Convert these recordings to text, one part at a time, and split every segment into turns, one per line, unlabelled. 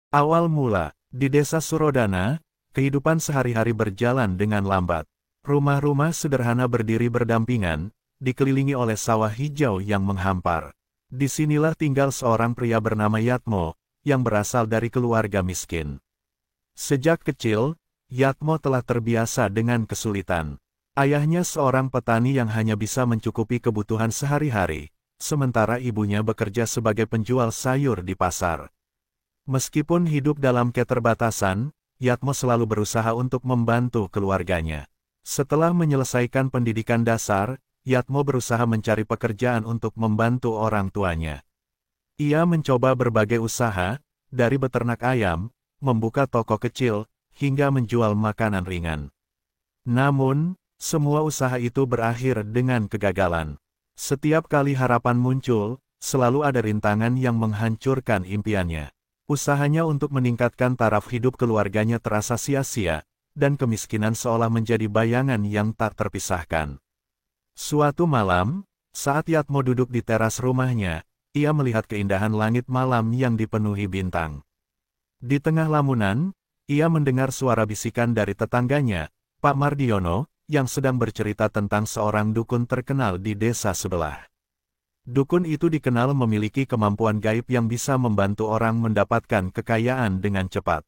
Awal mula, di desa Surodana, kehidupan sehari-hari berjalan dengan lambat. Rumah-rumah sederhana berdiri berdampingan, dikelilingi oleh sawah hijau yang menghampar. Disinilah tinggal seorang pria bernama Yatmo, yang berasal dari keluarga miskin. Sejak kecil, Yatmo telah terbiasa dengan kesulitan. Ayahnya seorang petani yang hanya bisa mencukupi kebutuhan sehari-hari, sementara ibunya bekerja sebagai penjual sayur di pasar. Meskipun hidup dalam keterbatasan, Yatmo selalu berusaha untuk membantu keluarganya. Setelah menyelesaikan pendidikan dasar, Yatmo berusaha mencari pekerjaan untuk membantu orang tuanya. Ia mencoba berbagai usaha, dari beternak ayam, membuka toko kecil, hingga menjual makanan ringan. Namun, semua usaha itu berakhir dengan kegagalan. Setiap kali harapan muncul, selalu ada rintangan yang menghancurkan impiannya. Usahanya untuk meningkatkan taraf hidup keluarganya terasa sia-sia, dan kemiskinan seolah menjadi bayangan yang tak terpisahkan. Suatu malam, saat Yatmo duduk di teras rumahnya, ia melihat keindahan langit malam yang dipenuhi bintang. Di tengah lamunan, ia mendengar suara bisikan dari tetangganya, Pak Mardiono, yang sedang bercerita tentang seorang dukun terkenal di desa sebelah. Dukun itu dikenal memiliki kemampuan gaib yang bisa membantu orang mendapatkan kekayaan dengan cepat.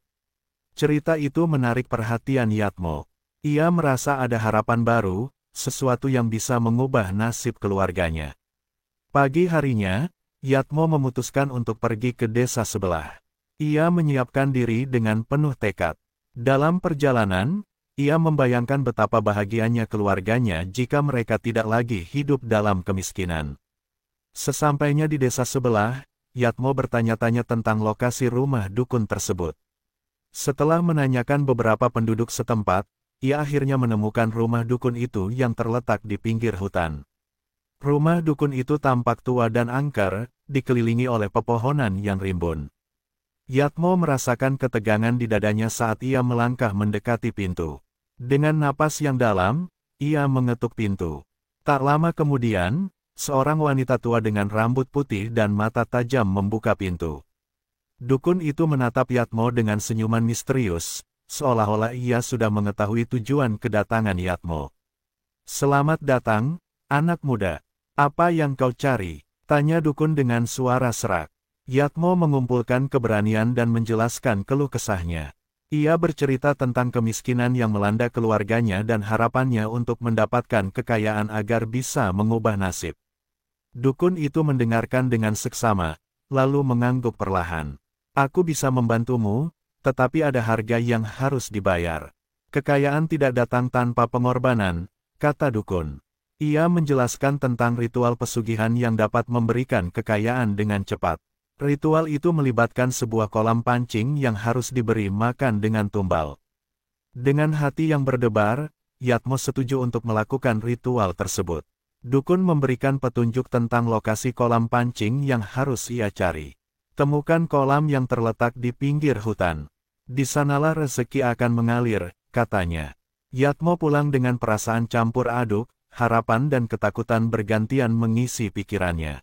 Cerita itu menarik perhatian Yatmo. Ia merasa ada harapan baru, sesuatu yang bisa mengubah nasib keluarganya. Pagi harinya, Yatmo memutuskan untuk pergi ke desa sebelah. Ia menyiapkan diri dengan penuh tekad. Dalam perjalanan, ia membayangkan betapa bahagianya keluarganya jika mereka tidak lagi hidup dalam kemiskinan. Sesampainya di desa sebelah, Yatmo bertanya-tanya tentang lokasi rumah dukun tersebut. Setelah menanyakan beberapa penduduk setempat, ia akhirnya menemukan rumah dukun itu yang terletak di pinggir hutan. Rumah dukun itu tampak tua dan angker, dikelilingi oleh pepohonan yang rimbun. Yatmo merasakan ketegangan di dadanya saat ia melangkah mendekati pintu. Dengan napas yang dalam, ia mengetuk pintu. Tak lama kemudian, seorang wanita tua dengan rambut putih dan mata tajam membuka pintu. Dukun itu menatap Yatmo dengan senyuman misterius, seolah-olah ia sudah mengetahui tujuan kedatangan Yatmo. "Selamat datang, anak muda. Apa yang kau cari?" tanya dukun dengan suara serak. Yatmo mengumpulkan keberanian dan menjelaskan keluh kesahnya. Ia bercerita tentang kemiskinan yang melanda keluarganya dan harapannya untuk mendapatkan kekayaan agar bisa mengubah nasib. Dukun itu mendengarkan dengan seksama, lalu mengangguk perlahan. "Aku bisa membantumu, tetapi ada harga yang harus dibayar. Kekayaan tidak datang tanpa pengorbanan," kata dukun. Ia menjelaskan tentang ritual pesugihan yang dapat memberikan kekayaan dengan cepat. Ritual itu melibatkan sebuah kolam pancing yang harus diberi makan dengan tumbal. Dengan hati yang berdebar, Yatmo setuju untuk melakukan ritual tersebut. Dukun memberikan petunjuk tentang lokasi kolam pancing yang harus ia cari. "Temukan kolam yang terletak di pinggir hutan. Di sanalah rezeki akan mengalir," katanya. Yatmo pulang dengan perasaan campur aduk, harapan dan ketakutan bergantian mengisi pikirannya.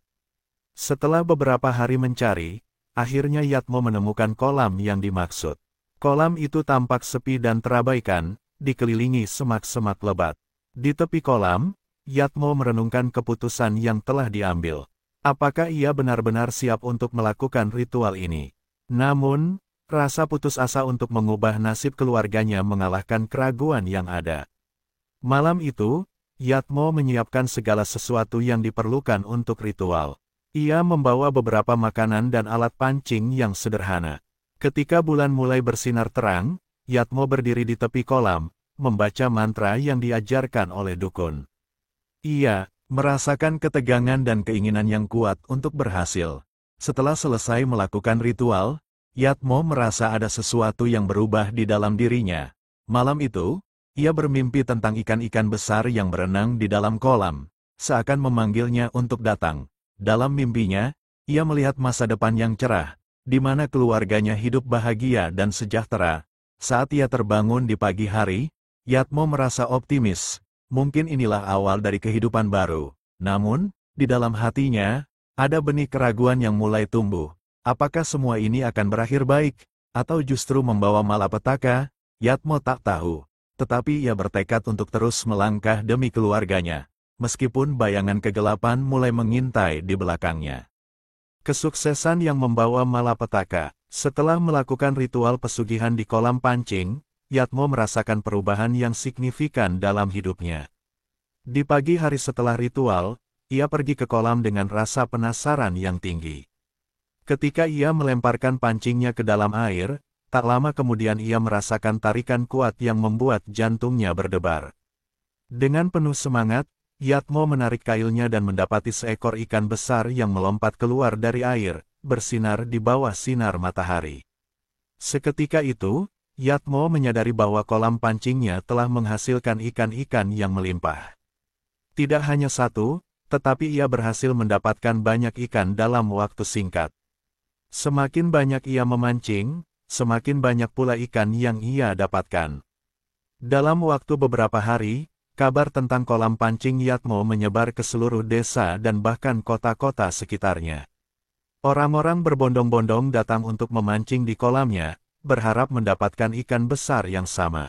Setelah beberapa hari mencari, akhirnya Yatmo menemukan kolam yang dimaksud. Kolam itu tampak sepi dan terabaikan, dikelilingi semak-semak lebat. Di tepi kolam, Yatmo merenungkan keputusan yang telah diambil. Apakah ia benar-benar siap untuk melakukan ritual ini? Namun, rasa putus asa untuk mengubah nasib keluarganya mengalahkan keraguan yang ada. Malam itu, Yatmo menyiapkan segala sesuatu yang diperlukan untuk ritual. Ia membawa beberapa makanan dan alat pancing yang sederhana. Ketika bulan mulai bersinar terang, Yatmo berdiri di tepi kolam, membaca mantra yang diajarkan oleh dukun. Ia merasakan ketegangan dan keinginan yang kuat untuk berhasil. Setelah selesai melakukan ritual, Yatmo merasa ada sesuatu yang berubah di dalam dirinya. Malam itu, ia bermimpi tentang ikan-ikan besar yang berenang di dalam kolam, seakan memanggilnya untuk datang. Dalam mimpinya, ia melihat masa depan yang cerah, di mana keluarganya hidup bahagia dan sejahtera. Saat ia terbangun di pagi hari, Yatmo merasa optimis. Mungkin inilah awal dari kehidupan baru. Namun, di dalam hatinya, ada benih keraguan yang mulai tumbuh. Apakah semua ini akan berakhir baik? Atau justru membawa malapetaka? Yatmo tak tahu. Tetapi ia bertekad untuk terus melangkah demi keluarganya, meskipun bayangan kegelapan mulai mengintai di belakangnya. Kesuksesan yang membawa malapetaka. Setelah melakukan ritual pesugihan di kolam pancing, Yatmo merasakan perubahan yang signifikan dalam hidupnya. Di pagi hari setelah ritual, ia pergi ke kolam dengan rasa penasaran yang tinggi. Ketika ia melemparkan pancingnya ke dalam air, tak lama kemudian ia merasakan tarikan kuat yang membuat jantungnya berdebar. Dengan penuh semangat, Yatmo menarik kailnya dan mendapati seekor ikan besar yang melompat keluar dari air, bersinar di bawah sinar matahari. Seketika itu, Yatmo menyadari bahwa kolam pancingnya telah menghasilkan ikan-ikan yang melimpah. Tidak hanya satu, tetapi ia berhasil mendapatkan banyak ikan dalam waktu singkat. Semakin banyak ia memancing, semakin banyak pula ikan yang ia dapatkan. Dalam waktu beberapa hari, kabar tentang kolam pancing Yatmo menyebar ke seluruh desa dan bahkan kota-kota sekitarnya. Orang-orang berbondong-bondong datang untuk memancing di kolamnya, berharap mendapatkan ikan besar yang sama.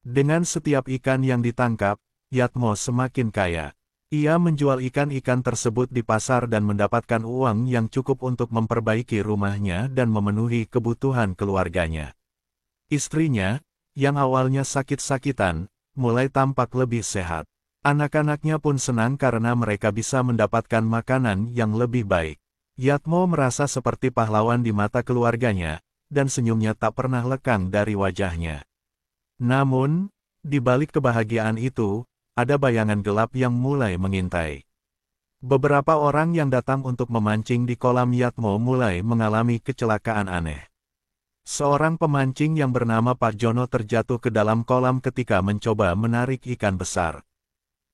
Dengan setiap ikan yang ditangkap, Yatmo semakin kaya. Ia menjual ikan-ikan tersebut di pasar dan mendapatkan uang yang cukup untuk memperbaiki rumahnya dan memenuhi kebutuhan keluarganya. Istrinya, yang awalnya sakit-sakitan, mulai tampak lebih sehat. Anak-anaknya pun senang karena mereka bisa mendapatkan makanan yang lebih baik. Yatmo merasa seperti pahlawan di mata keluarganya, dan senyumnya tak pernah lekang dari wajahnya. Namun, di balik kebahagiaan itu, ada bayangan gelap yang mulai mengintai. Beberapa orang yang datang untuk memancing di kolam Yatmo mulai mengalami kecelakaan aneh. Seorang pemancing yang bernama Pak Jono terjatuh ke dalam kolam ketika mencoba menarik ikan besar.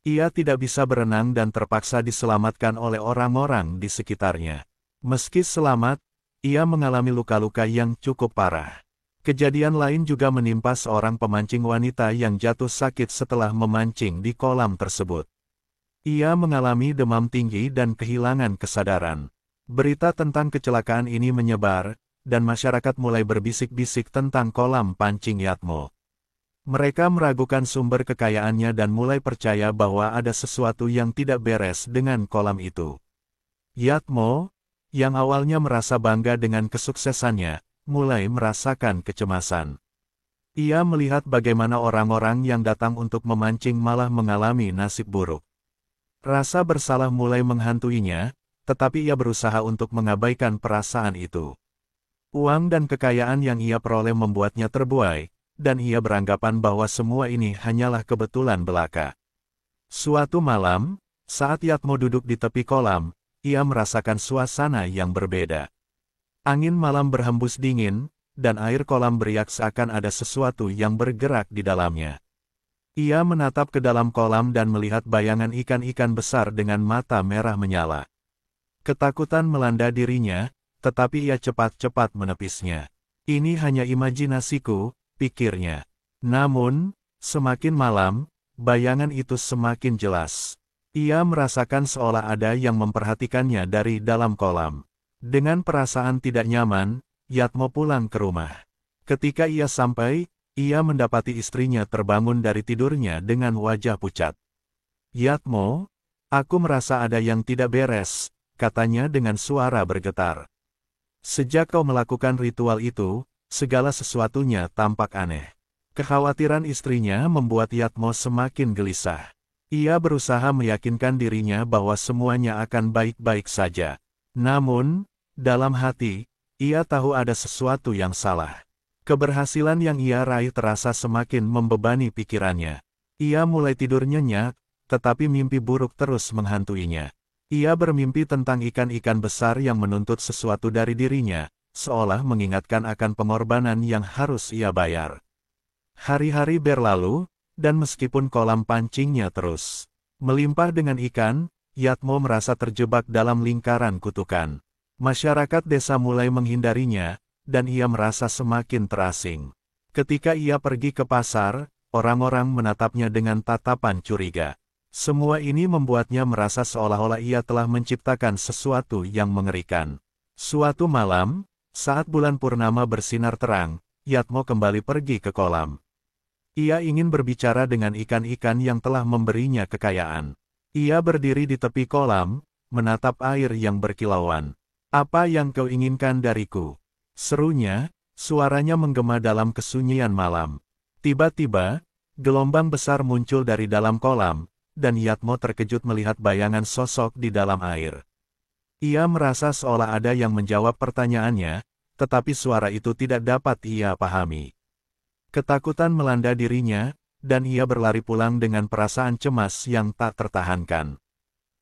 Ia tidak bisa berenang dan terpaksa diselamatkan oleh orang-orang di sekitarnya. Meski selamat, ia mengalami luka-luka yang cukup parah. Kejadian lain juga menimpa seorang pemancing wanita yang jatuh sakit setelah memancing di kolam tersebut. Ia mengalami demam tinggi dan kehilangan kesadaran. Berita tentang kecelakaan ini menyebar, dan masyarakat mulai berbisik-bisik tentang kolam pancing Yatmo. Mereka meragukan sumber kekayaannya dan mulai percaya bahwa ada sesuatu yang tidak beres dengan kolam itu. Yatmo, yang awalnya merasa bangga dengan kesuksesannya, mulai merasakan kecemasan. Ia melihat bagaimana orang-orang yang datang untuk memancing malah mengalami nasib buruk. Rasa bersalah mulai menghantuinya, tetapi ia berusaha untuk mengabaikan perasaan itu. Uang dan kekayaan yang ia peroleh membuatnya terbuai, dan ia beranggapan bahwa semua ini hanyalah kebetulan belaka. Suatu malam, saat Yatmo duduk di tepi kolam, ia merasakan suasana yang berbeda. Angin malam berhembus dingin, dan air kolam beriak seakan ada sesuatu yang bergerak di dalamnya. Ia menatap ke dalam kolam dan melihat bayangan ikan-ikan besar dengan mata merah menyala. Ketakutan melanda dirinya, tetapi ia cepat-cepat menepisnya. Ini hanya imajinasiku, pikirnya. Namun, semakin malam, bayangan itu semakin jelas. Ia merasakan seolah ada yang memperhatikannya dari dalam kolam. Dengan perasaan tidak nyaman, Yatmo pulang ke rumah. Ketika ia sampai, ia mendapati istrinya terbangun dari tidurnya dengan wajah pucat. "Yatmo, aku merasa ada yang tidak beres," katanya dengan suara bergetar. "Sejak kau melakukan ritual itu, segala sesuatunya tampak aneh." Kekhawatiran istrinya membuat Yatmo semakin gelisah. Ia berusaha meyakinkan dirinya bahwa semuanya akan baik-baik saja. Namun, dalam hati, ia tahu ada sesuatu yang salah. Keberhasilan yang ia raih terasa semakin membebani pikirannya. Ia mulai tidur nyenyak, tetapi mimpi buruk terus menghantuinya. Ia bermimpi tentang ikan-ikan besar yang menuntut sesuatu dari dirinya, seolah mengingatkan akan pengorbanan yang harus ia bayar. Hari-hari berlalu, dan meskipun kolam pancingnya terus melimpah dengan ikan, Yatmo merasa terjebak dalam lingkaran kutukan. Masyarakat desa mulai menghindarinya, dan ia merasa semakin terasing. Ketika ia pergi ke pasar, orang-orang menatapnya dengan tatapan curiga. Semua ini membuatnya merasa seolah-olah ia telah menciptakan sesuatu yang mengerikan. Suatu malam, saat bulan purnama bersinar terang, Yatmo kembali pergi ke kolam. Ia ingin berbicara dengan ikan-ikan yang telah memberinya kekayaan. Ia berdiri di tepi kolam, menatap air yang berkilauan. "Apa yang kau inginkan dariku?" serunya, suaranya menggema dalam kesunyian malam. Tiba-tiba, gelombang besar muncul dari dalam kolam, dan Yatmo terkejut melihat bayangan sosok di dalam air. Ia merasa seolah ada yang menjawab pertanyaannya, tetapi suara itu tidak dapat ia pahami. Ketakutan melanda dirinya, dan ia berlari pulang dengan perasaan cemas yang tak tertahankan.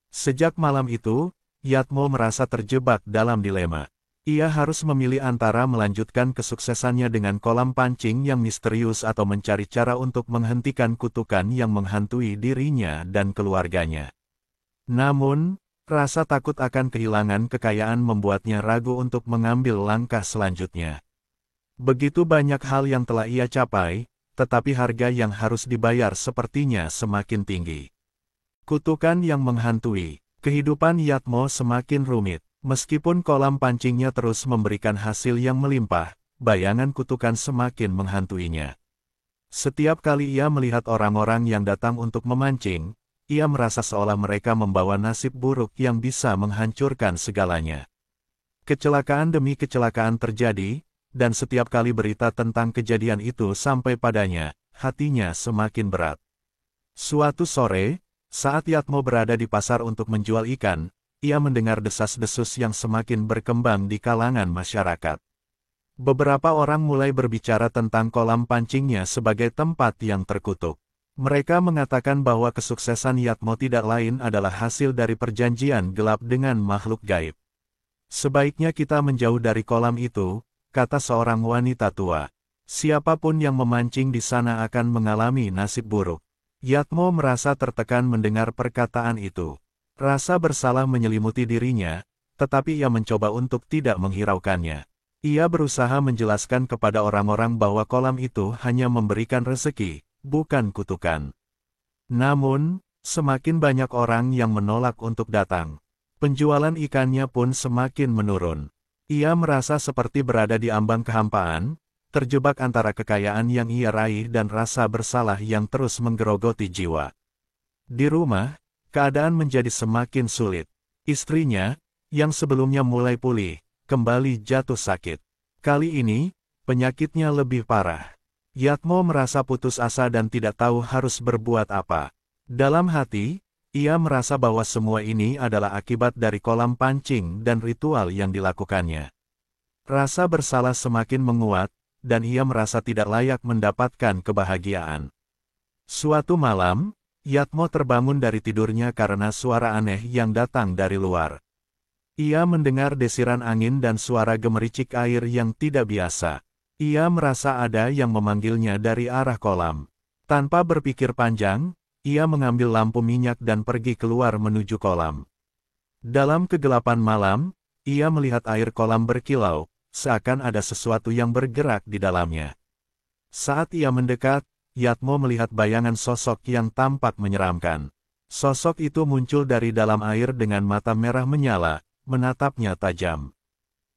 Sejak malam itu, Yatmo merasa terjebak dalam dilema. Ia harus memilih antara melanjutkan kesuksesannya dengan kolam pancing yang misterius atau mencari cara untuk menghentikan kutukan yang menghantui dirinya dan keluarganya. Namun, rasa takut akan kehilangan kekayaan membuatnya ragu untuk mengambil langkah selanjutnya. Begitu banyak hal yang telah ia capai, tetapi harga yang harus dibayar sepertinya semakin tinggi. Kutukan yang menghantui, kehidupan Yatmo semakin rumit. Meskipun kolam pancingnya terus memberikan hasil yang melimpah, bayangan kutukan semakin menghantuinya. Setiap kali ia melihat orang-orang yang datang untuk memancing, ia merasa seolah mereka membawa nasib buruk yang bisa menghancurkan segalanya. Kecelakaan demi kecelakaan terjadi, dan setiap kali berita tentang kejadian itu sampai padanya, hatinya semakin berat. Suatu sore, saat Yatmo berada di pasar untuk menjual ikan, ia mendengar desas-desus yang semakin berkembang di kalangan masyarakat. Beberapa orang mulai berbicara tentang kolam pancingnya sebagai tempat yang terkutuk. Mereka mengatakan bahwa kesuksesan Yatmo tidak lain adalah hasil dari perjanjian gelap dengan makhluk gaib. "Sebaiknya kita menjauh dari kolam itu," kata seorang wanita tua. "Siapapun yang memancing di sana akan mengalami nasib buruk." Yatmo merasa tertekan mendengar perkataan itu. Rasa bersalah menyelimuti dirinya, tetapi ia mencoba untuk tidak menghiraukannya. Ia berusaha menjelaskan kepada orang-orang bahwa kolam itu hanya memberikan rezeki, bukan kutukan. Namun, semakin banyak orang yang menolak untuk datang. Penjualan ikannya pun semakin menurun. Ia merasa seperti berada di ambang kehampaan, terjebak antara kekayaan yang ia raih dan rasa bersalah yang terus menggerogoti jiwa. Di rumah, keadaan menjadi semakin sulit. Istrinya, yang sebelumnya mulai pulih, kembali jatuh sakit. Kali ini, penyakitnya lebih parah. Yatmo merasa putus asa dan tidak tahu harus berbuat apa. Dalam hati, ia merasa bahwa semua ini adalah akibat dari kolam pancing dan ritual yang dilakukannya. Rasa bersalah semakin menguat, dan ia merasa tidak layak mendapatkan kebahagiaan. Suatu malam, Yatmo terbangun dari tidurnya karena suara aneh yang datang dari luar. Ia mendengar desiran angin dan suara gemericik air yang tidak biasa. Ia merasa ada yang memanggilnya dari arah kolam. Tanpa berpikir panjang, ia mengambil lampu minyak dan pergi keluar menuju kolam. Dalam kegelapan malam, ia melihat air kolam berkilau, seakan ada sesuatu yang bergerak di dalamnya. Saat ia mendekat, Yatmo melihat bayangan sosok yang tampak menyeramkan. Sosok itu muncul dari dalam air dengan mata merah menyala, menatapnya tajam.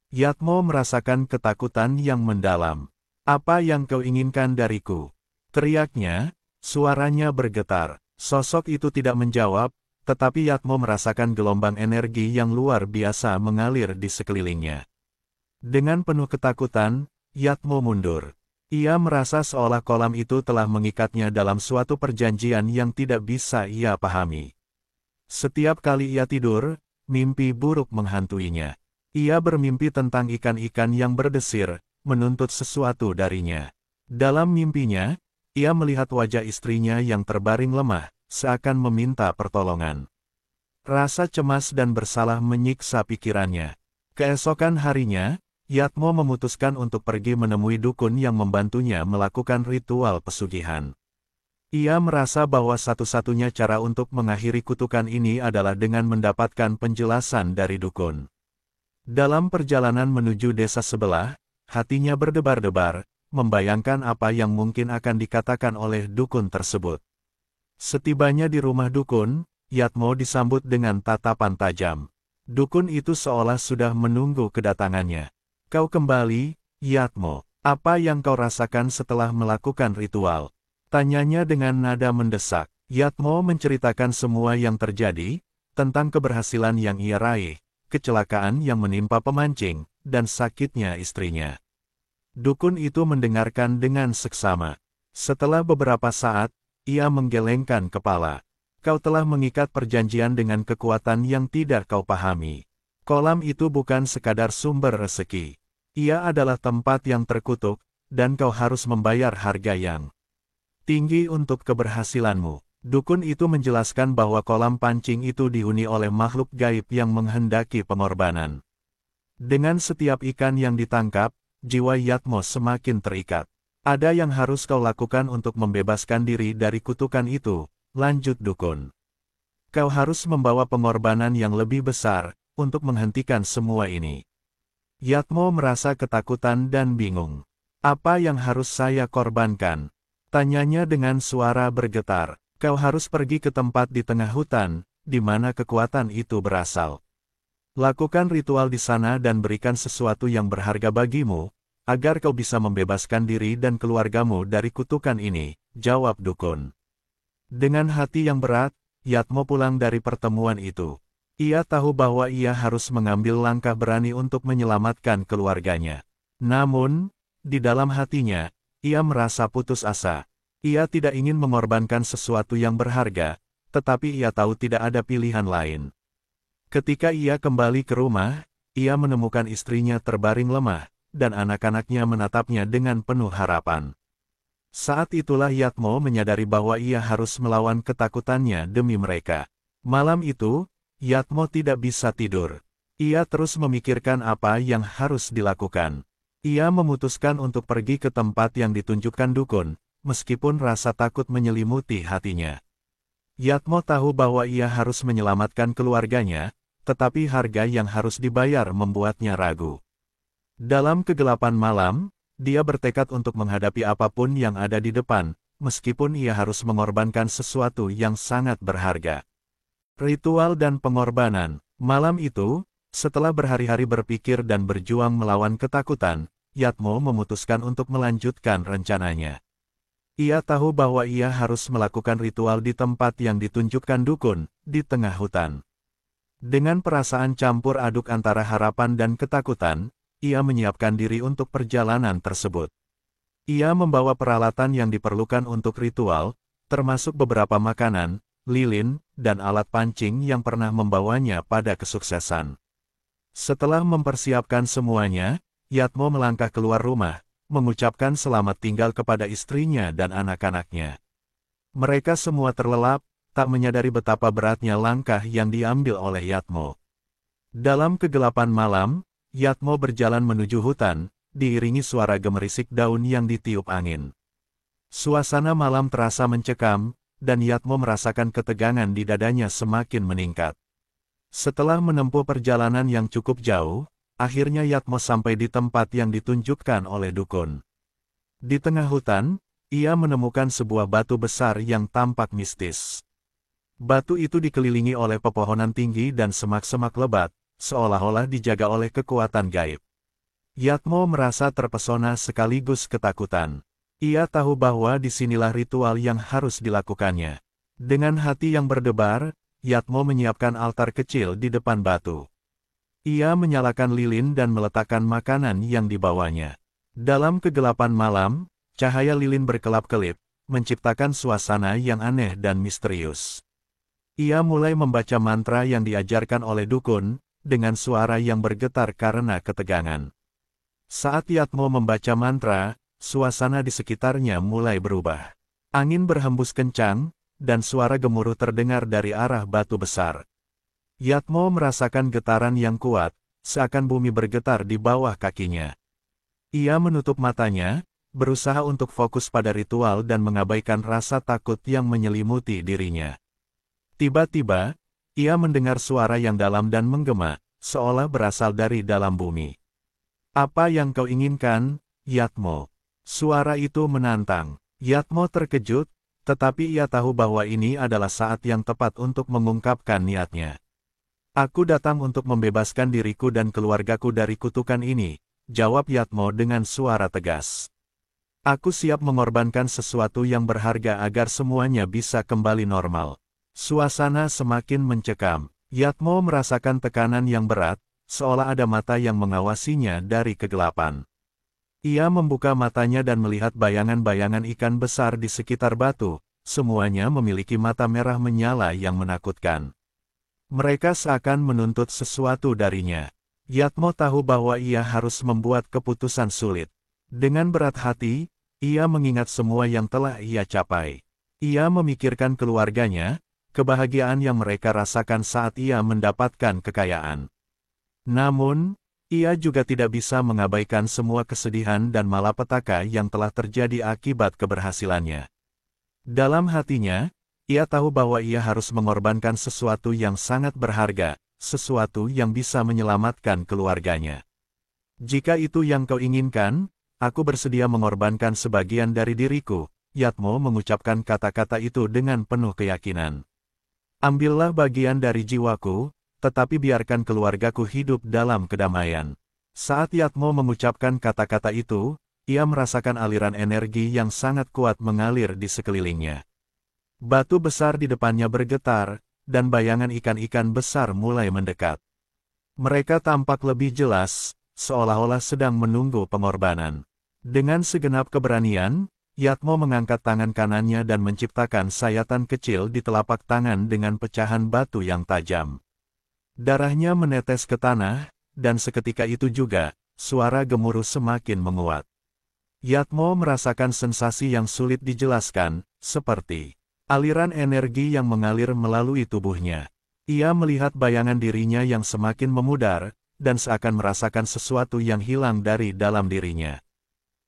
Yatmo merasakan ketakutan yang mendalam. "Apa yang kau inginkan dariku?" teriaknya, suaranya bergetar. Sosok itu tidak menjawab, tetapi Yatmo merasakan gelombang energi yang luar biasa mengalir di sekelilingnya. Dengan penuh ketakutan, Yatmo mundur. Ia merasa seolah kolam itu telah mengikatnya dalam suatu perjanjian yang tidak bisa ia pahami. Setiap kali ia tidur, mimpi buruk menghantuinya. Ia bermimpi tentang ikan-ikan yang berdesir, menuntut sesuatu darinya. Dalam mimpinya, ia melihat wajah istrinya yang terbaring lemah, seakan meminta pertolongan. Rasa cemas dan bersalah menyiksa pikirannya. Keesokan harinya, Yatmo memutuskan untuk pergi menemui dukun yang membantunya melakukan ritual pesugihan. Ia merasa bahwa satu-satunya cara untuk mengakhiri kutukan ini adalah dengan mendapatkan penjelasan dari dukun. Dalam perjalanan menuju desa sebelah, hatinya berdebar-debar, membayangkan apa yang mungkin akan dikatakan oleh dukun tersebut. Setibanya di rumah dukun, Yatmo disambut dengan tatapan tajam. Dukun itu seolah sudah menunggu kedatangannya. Kau kembali, Yatmo. Apa yang kau rasakan setelah melakukan ritual? Tanyanya dengan nada mendesak. Yatmo menceritakan semua yang terjadi, tentang keberhasilan yang ia raih, kecelakaan yang menimpa pemancing, dan sakitnya istrinya. Dukun itu mendengarkan dengan seksama. Setelah beberapa saat, ia menggelengkan kepala. Kau telah mengikat perjanjian dengan kekuatan yang tidak kau pahami. Kolam itu bukan sekadar sumber rezeki. Ia adalah tempat yang terkutuk, dan kau harus membayar harga yang tinggi untuk keberhasilanmu. Dukun itu menjelaskan bahwa kolam pancing itu dihuni oleh makhluk gaib yang menghendaki pengorbanan. Dengan setiap ikan yang ditangkap, jiwa Yatmo semakin terikat. Ada yang harus kau lakukan untuk membebaskan diri dari kutukan itu, lanjut dukun. Kau harus membawa pengorbanan yang lebih besar, untuk menghentikan semua ini. Yatmo merasa ketakutan dan bingung. Apa yang harus saya korbankan? Tanyanya dengan suara bergetar. Kau harus pergi ke tempat di tengah hutan, di mana kekuatan itu berasal. Lakukan ritual di sana dan berikan sesuatu yang berharga bagimu, agar kau bisa membebaskan diri dan keluargamu dari kutukan ini, jawab dukun. Dengan hati yang berat, Yatmo pulang dari pertemuan itu. Ia tahu bahwa ia harus mengambil langkah berani untuk menyelamatkan keluarganya. Namun, di dalam hatinya, ia merasa putus asa. Ia tidak ingin mengorbankan sesuatu yang berharga, tetapi ia tahu tidak ada pilihan lain. Ketika ia kembali ke rumah, ia menemukan istrinya terbaring lemah, dan anak-anaknya menatapnya dengan penuh harapan. Saat itulah Yatmo menyadari bahwa ia harus melawan ketakutannya demi mereka. Malam itu, Yatmo tidak bisa tidur. Ia terus memikirkan apa yang harus dilakukan. Ia memutuskan untuk pergi ke tempat yang ditunjukkan dukun, meskipun rasa takut menyelimuti hatinya. Yatmo tahu bahwa ia harus menyelamatkan keluarganya, tetapi harga yang harus dibayar membuatnya ragu. Dalam kegelapan malam, dia bertekad untuk menghadapi apapun yang ada di depan, meskipun ia harus mengorbankan sesuatu yang sangat berharga. Ritual dan pengorbanan. Malam itu, setelah berhari-hari berpikir dan berjuang melawan ketakutan, Yatmo memutuskan untuk melanjutkan rencananya. Ia tahu bahwa ia harus melakukan ritual di tempat yang ditunjukkan dukun, di tengah hutan. Dengan perasaan campur aduk antara harapan dan ketakutan, ia menyiapkan diri untuk perjalanan tersebut. Ia membawa peralatan yang diperlukan untuk ritual, termasuk beberapa makanan, lilin, dan alat pancing yang pernah membawanya pada kesuksesan. Setelah mempersiapkan semuanya, Yatmo melangkah keluar rumah, mengucapkan selamat tinggal kepada istrinya dan anak-anaknya. Mereka semua terlelap, tak menyadari betapa beratnya langkah yang diambil oleh Yatmo. Dalam kegelapan malam, Yatmo berjalan menuju hutan, diiringi suara gemerisik daun yang ditiup angin. Suasana malam terasa mencekam, dan Yatmo merasakan ketegangan di dadanya semakin meningkat. Setelah menempuh perjalanan yang cukup jauh, akhirnya Yatmo sampai di tempat yang ditunjukkan oleh dukun. Di tengah hutan, ia menemukan sebuah batu besar yang tampak mistis. Batu itu dikelilingi oleh pepohonan tinggi dan semak-semak lebat, seolah-olah dijaga oleh kekuatan gaib. Yatmo merasa terpesona sekaligus ketakutan. Ia tahu bahwa disinilah ritual yang harus dilakukannya. Dengan hati yang berdebar, Yatmo menyiapkan altar kecil di depan batu. Ia menyalakan lilin dan meletakkan makanan yang dibawanya. Dalam kegelapan malam, cahaya lilin berkelap-kelip, menciptakan suasana yang aneh dan misterius. Ia mulai membaca mantra yang diajarkan oleh dukun, dengan suara yang bergetar karena ketegangan. Saat Yatmo membaca mantra, suasana di sekitarnya mulai berubah. Angin berhembus kencang, dan suara gemuruh terdengar dari arah batu besar. Yatmo merasakan getaran yang kuat, seakan bumi bergetar di bawah kakinya. Ia menutup matanya, berusaha untuk fokus pada ritual dan mengabaikan rasa takut yang menyelimuti dirinya. Tiba-tiba, ia mendengar suara yang dalam dan menggema, seolah berasal dari dalam bumi. "Apa yang kau inginkan, Yatmo?" Suara itu menantang. Yatmo terkejut, tetapi ia tahu bahwa ini adalah saat yang tepat untuk mengungkapkan niatnya. "Aku datang untuk membebaskan diriku dan keluargaku dari kutukan ini," jawab Yatmo dengan suara tegas. Aku siap mengorbankan sesuatu yang berharga agar semuanya bisa kembali normal. Suasana semakin mencekam. Yatmo merasakan tekanan yang berat, seolah ada mata yang mengawasinya dari kegelapan. Ia membuka matanya dan melihat bayangan-bayangan ikan besar di sekitar batu, semuanya memiliki mata merah menyala yang menakutkan. Mereka seakan menuntut sesuatu darinya. Yatmo tahu bahwa ia harus membuat keputusan sulit. Dengan berat hati, ia mengingat semua yang telah ia capai. Ia memikirkan keluarganya, kebahagiaan yang mereka rasakan saat ia mendapatkan kekayaan. Namun, ia juga tidak bisa mengabaikan semua kesedihan dan malapetaka yang telah terjadi akibat keberhasilannya. Dalam hatinya, ia tahu bahwa ia harus mengorbankan sesuatu yang sangat berharga, sesuatu yang bisa menyelamatkan keluarganya. Jika itu yang kau inginkan, aku bersedia mengorbankan sebagian dari diriku. Yatmo mengucapkan kata-kata itu dengan penuh keyakinan. Ambillah bagian dari jiwaku, tetapi biarkan keluargaku hidup dalam kedamaian. Saat Yatmo mengucapkan kata-kata itu, ia merasakan aliran energi yang sangat kuat mengalir di sekelilingnya. Batu besar di depannya bergetar, dan bayangan ikan-ikan besar mulai mendekat. Mereka tampak lebih jelas, seolah-olah sedang menunggu pengorbanan. Dengan segenap keberanian, Yatmo mengangkat tangan kanannya dan menciptakan sayatan kecil di telapak tangan dengan pecahan batu yang tajam. Darahnya menetes ke tanah, dan seketika itu juga, suara gemuruh semakin menguat. Yatmo merasakan sensasi yang sulit dijelaskan, seperti aliran energi yang mengalir melalui tubuhnya. Ia melihat bayangan dirinya yang semakin memudar, dan seakan merasakan sesuatu yang hilang dari dalam dirinya.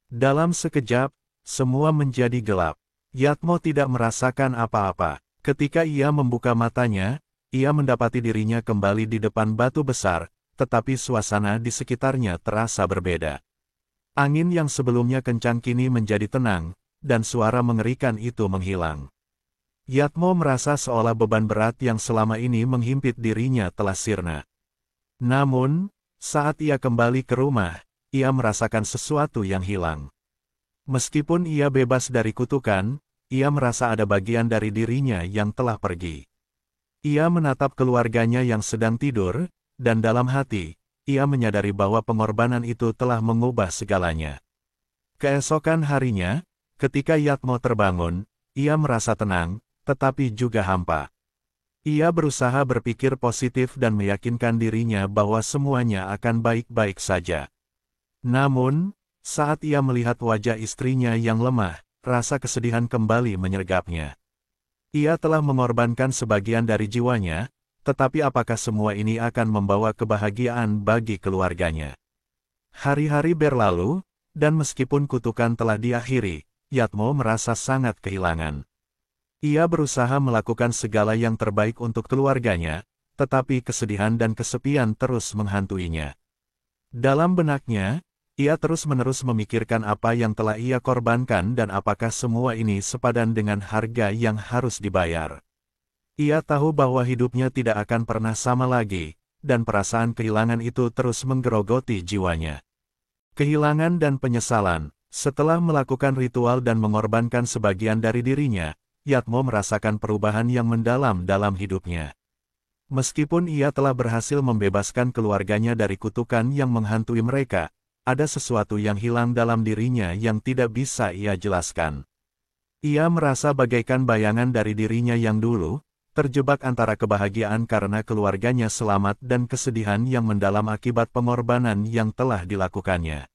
Dalam sekejap, semua menjadi gelap. Yatmo tidak merasakan apa-apa. Ketika ia membuka matanya, ia mendapati dirinya kembali di depan batu besar, tetapi suasana di sekitarnya terasa berbeda. Angin yang sebelumnya kencang kini menjadi tenang, dan suara mengerikan itu menghilang. Yatmo merasa seolah beban berat yang selama ini menghimpit dirinya telah sirna. Namun, saat ia kembali ke rumah, ia merasakan sesuatu yang hilang. Meskipun ia bebas dari kutukan, ia merasa ada bagian dari dirinya yang telah pergi. Ia menatap keluarganya yang sedang tidur, dan dalam hati, ia menyadari bahwa pengorbanan itu telah mengubah segalanya. Keesokan harinya, ketika Yatmo terbangun, ia merasa tenang, tetapi juga hampa. Ia berusaha berpikir positif dan meyakinkan dirinya bahwa semuanya akan baik-baik saja. Namun, saat ia melihat wajah istrinya yang lemah, rasa kesedihan kembali menyergapnya. Ia telah mengorbankan sebagian dari jiwanya, tetapi apakah semua ini akan membawa kebahagiaan bagi keluarganya? Hari-hari berlalu, dan meskipun kutukan telah diakhiri, Yatmo merasa sangat kehilangan. Ia berusaha melakukan segala yang terbaik untuk keluarganya, tetapi kesedihan dan kesepian terus menghantuinya. Dalam benaknya, ia terus-menerus memikirkan apa yang telah ia korbankan dan apakah semua ini sepadan dengan harga yang harus dibayar. Ia tahu bahwa hidupnya tidak akan pernah sama lagi, dan perasaan kehilangan itu terus menggerogoti jiwanya. Kehilangan dan penyesalan. Setelah melakukan ritual dan mengorbankan sebagian dari dirinya, Yatmo merasakan perubahan yang mendalam dalam hidupnya. Meskipun ia telah berhasil membebaskan keluarganya dari kutukan yang menghantui mereka, ada sesuatu yang hilang dalam dirinya yang tidak bisa ia jelaskan. Ia merasa bagaikan bayangan dari dirinya yang dulu, terjebak antara kebahagiaan karena keluarganya selamat dan kesedihan yang mendalam akibat pengorbanan yang telah dilakukannya.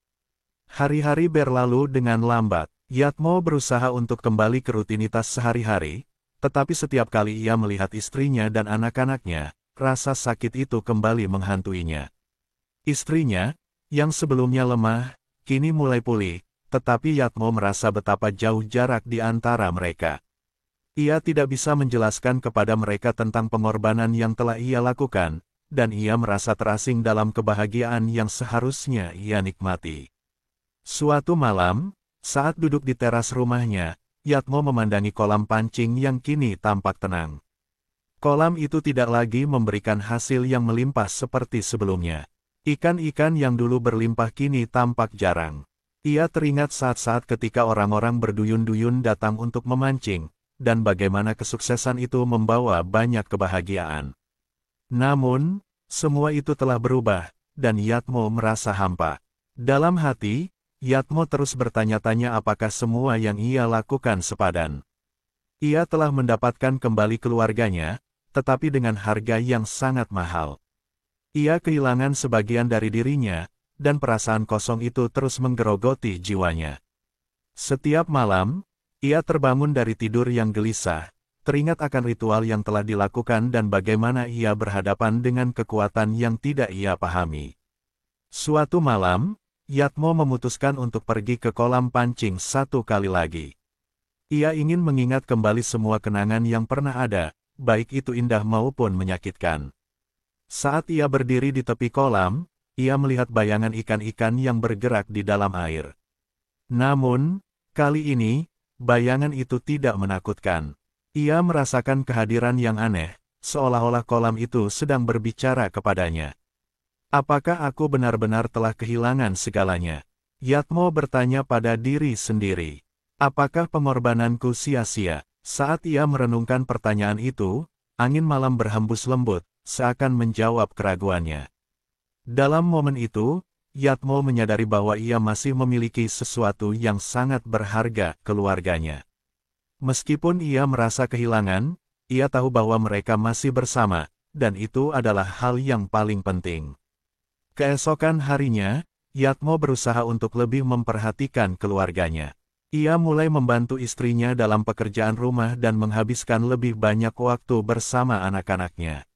Hari-hari berlalu dengan lambat. Yatmo berusaha untuk kembali ke rutinitas sehari-hari, tetapi setiap kali ia melihat istrinya dan anak-anaknya, rasa sakit itu kembali menghantuinya. Istrinya, yang sebelumnya lemah, kini mulai pulih, tetapi Yatmo merasa betapa jauh jarak di antara mereka. Ia tidak bisa menjelaskan kepada mereka tentang pengorbanan yang telah ia lakukan, dan ia merasa terasing dalam kebahagiaan yang seharusnya ia nikmati. Suatu malam, saat duduk di teras rumahnya, Yatmo memandangi kolam pancing yang kini tampak tenang. Kolam itu tidak lagi memberikan hasil yang melimpah seperti sebelumnya. Ikan-ikan yang dulu berlimpah kini tampak jarang. Ia teringat saat-saat ketika orang-orang berduyun-duyun datang untuk memancing, dan bagaimana kesuksesan itu membawa banyak kebahagiaan. Namun, semua itu telah berubah, dan Yatmo merasa hampa. Dalam hati, Yatmo terus bertanya-tanya apakah semua yang ia lakukan sepadan. Ia telah mendapatkan kembali keluarganya, tetapi dengan harga yang sangat mahal. Ia kehilangan sebagian dari dirinya, dan perasaan kosong itu terus menggerogoti jiwanya. Setiap malam, ia terbangun dari tidur yang gelisah, teringat akan ritual yang telah dilakukan dan bagaimana ia berhadapan dengan kekuatan yang tidak ia pahami. Suatu malam, Yatmo memutuskan untuk pergi ke kolam pancing satu kali lagi. Ia ingin mengingat kembali semua kenangan yang pernah ada, baik itu indah maupun menyakitkan. Saat ia berdiri di tepi kolam, ia melihat bayangan ikan-ikan yang bergerak di dalam air. Namun, kali ini, bayangan itu tidak menakutkan. Ia merasakan kehadiran yang aneh, seolah-olah kolam itu sedang berbicara kepadanya. Apakah aku benar-benar telah kehilangan segalanya? Yatmo bertanya pada diri sendiri. Apakah pengorbananku sia-sia? Saat ia merenungkan pertanyaan itu, angin malam berhembus lembut, seakan menjawab keraguannya. Dalam momen itu, Yatmo menyadari bahwa ia masih memiliki sesuatu yang sangat berharga, keluarganya. Meskipun ia merasa kehilangan, ia tahu bahwa mereka masih bersama, dan itu adalah hal yang paling penting. Keesokan harinya, Yatmo berusaha untuk lebih memperhatikan keluarganya. Ia mulai membantu istrinya dalam pekerjaan rumah dan menghabiskan lebih banyak waktu bersama anak-anaknya.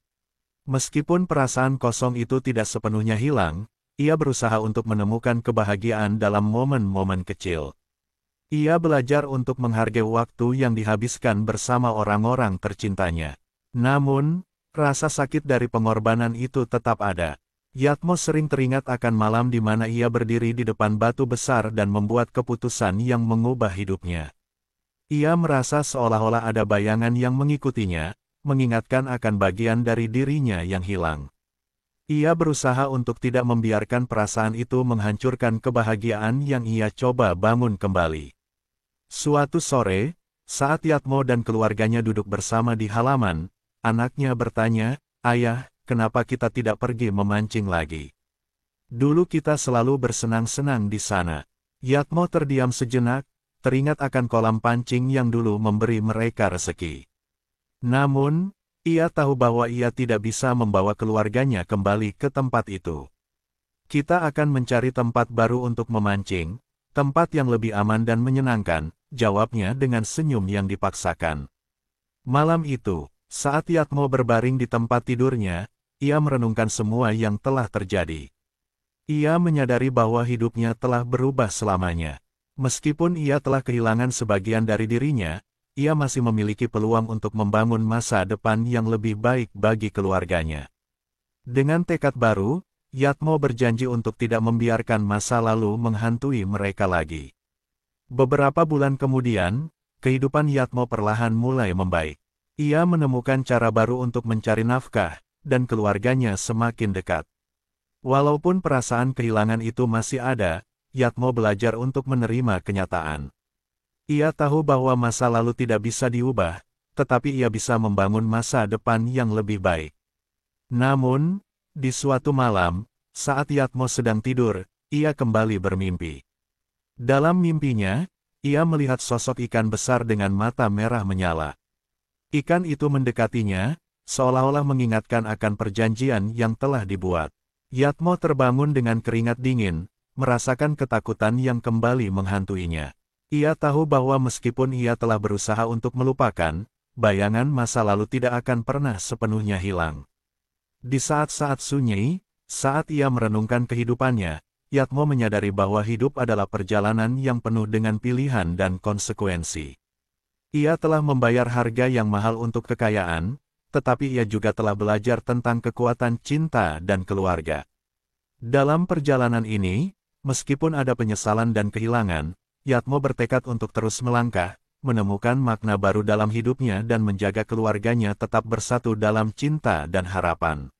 Meskipun perasaan kosong itu tidak sepenuhnya hilang, ia berusaha untuk menemukan kebahagiaan dalam momen-momen kecil. Ia belajar untuk menghargai waktu yang dihabiskan bersama orang-orang tercintanya. Namun, rasa sakit dari pengorbanan itu tetap ada. Yatmo sering teringat akan malam di mana ia berdiri di depan batu besar dan membuat keputusan yang mengubah hidupnya. Ia merasa seolah-olah ada bayangan yang mengikutinya, mengingatkan akan bagian dari dirinya yang hilang. Ia berusaha untuk tidak membiarkan perasaan itu menghancurkan kebahagiaan yang ia coba bangun kembali. Suatu sore, saat Yatmo dan keluarganya duduk bersama di halaman, anaknya bertanya, "Ayah, kenapa kita tidak pergi memancing lagi? Dulu kita selalu bersenang-senang di sana." Yatmo terdiam sejenak, teringat akan kolam pancing yang dulu memberi mereka rezeki. Namun, ia tahu bahwa ia tidak bisa membawa keluarganya kembali ke tempat itu. "Kita akan mencari tempat baru untuk memancing, tempat yang lebih aman dan menyenangkan," jawabnya dengan senyum yang dipaksakan. Malam itu, saat Yatmo berbaring di tempat tidurnya, ia merenungkan semua yang telah terjadi. Ia menyadari bahwa hidupnya telah berubah selamanya. Meskipun ia telah kehilangan sebagian dari dirinya, ia masih memiliki peluang untuk membangun masa depan yang lebih baik bagi keluarganya. Dengan tekad baru, Yatmo berjanji untuk tidak membiarkan masa lalu menghantui mereka lagi. Beberapa bulan kemudian, kehidupan Yatmo perlahan mulai membaik. Ia menemukan cara baru untuk mencari nafkah, dan keluarganya semakin dekat. Walaupun perasaan kehilangan itu masih ada, Yatmo belajar untuk menerima kenyataan. Ia tahu bahwa masa lalu tidak bisa diubah, tetapi ia bisa membangun masa depan yang lebih baik. Namun, di suatu malam, saat Yatmo sedang tidur, ia kembali bermimpi. Dalam mimpinya, ia melihat sosok ikan besar dengan mata merah menyala. Ikan itu mendekatinya, seolah-olah mengingatkan akan perjanjian yang telah dibuat. Yatmo terbangun dengan keringat dingin, merasakan ketakutan yang kembali menghantuinya. Ia tahu bahwa meskipun ia telah berusaha untuk melupakan, bayangan masa lalu tidak akan pernah sepenuhnya hilang. Di saat-saat sunyi, saat ia merenungkan kehidupannya, Yatmo menyadari bahwa hidup adalah perjalanan yang penuh dengan pilihan dan konsekuensi. Ia telah membayar harga yang mahal untuk kekayaan, tetapi ia juga telah belajar tentang kekuatan cinta dan keluarga. Dalam perjalanan ini, meskipun ada penyesalan dan kehilangan, Yatmo bertekad untuk terus melangkah, menemukan makna baru dalam hidupnya dan menjaga keluarganya tetap bersatu dalam cinta dan harapan.